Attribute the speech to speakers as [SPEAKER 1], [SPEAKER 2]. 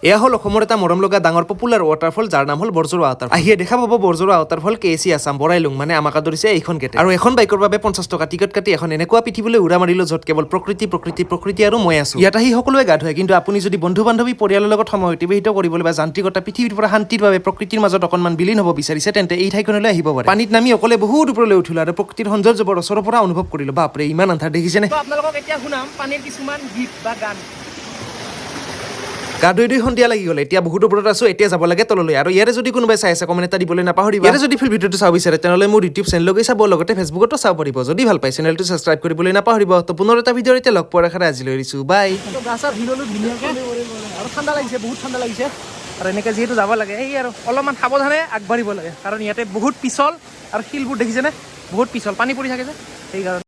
[SPEAKER 1] এয়া হল অসমৰ এটা মৰম লগা ডাঙৰ পপুলাৰ ৱাটাৰফল যাৰ নাম হল বৰজৰা ৱাটাৰফল আহিয়ে দেখা পাব বৰজৰা ৱাটাৰফল কেএচি আছাম বৰাইলুং মানে আমাক ধৰিছে এইখন গেটে আৰু এখন বাইকৰ বাবে 50 টকা টিকট কাটি এখন এনেকুৱা পৃথিৱীলৈ উৰা মাৰিলো য'ত কেৱল প্ৰকৃতি আৰু মই আছো ইয়াত আহি সকলোৱে গা ধুৱে কিন্তু আপুনি যদি বন্ধু বান্ধৱী পৰিয়ালৰ লগত সময় অতিবাহিত কৰিবলৈ বা যান্ত্ৰিকতা পৃথিৱীৰ পৰা শান্তিৰ বাবে প্ৰকৃতিৰ মাজত অকণমান বিলীন হ'ব বিচাৰিছে তেন্তে এই ঠাইখনলৈ আহিব পাৰে পানীত নামি অকলে বহুত ওপৰলৈ উঠিলো আৰু প্ৰকৃতিৰ সৌন্দৰ্য্যৰ ওচৰৰ পৰা অনুভৱ কৰিলো বাপৰে ইমান আন্ধাৰ দেখিছেনে
[SPEAKER 2] আপোনালোকক এতিয়া শুনাম পানীৰ কিছুমান গীত বা গান
[SPEAKER 1] গা ধুই সন্ধিয়া লাগি গ'লে এতিয়া বহুত ওপৰত আছো এতিয়া যাব লাগে তললৈ আৰু ইয়াৰে যদি কোনোবাই চাই আছে কমেণ্ট এটা দিবলৈ নাপাহৰিবা ইয়াৰে যদি ফুল ভিডিঅ'টো চাব বিচাৰে তেনেহ'লে মোৰ ইউটিউব চেনেললৈ চাব লগতে ফেচবুকতো চাব পাৰিব যদি ভাল পায় চেনেলটো ছাবস্ক্ৰাইব কৰিবলৈ নাপাহৰিব তো পুনৰ এটা ভিডিঅ'ত এতিয়া লগ পোৱাৰ আশাৰে আজিলৈ এৰিছো বাই
[SPEAKER 2] গাছা ভিললো ধুনীয়াকৈ আৰু ঠাণ্ডা লাগিছে বহুত ঠাণ্ডা লাগিছে আৰু এনেকৈ যিহেতু যাব লাগে এই আৰু অলপমান সাৱধানে আগবাঢ়িব লাগে কাৰণ ইয়াতে বহুত পিছল আৰু শিলবোৰ দেখিছেনে বহুত পিছল পানী পৰি থাকে যে সেইকাৰণে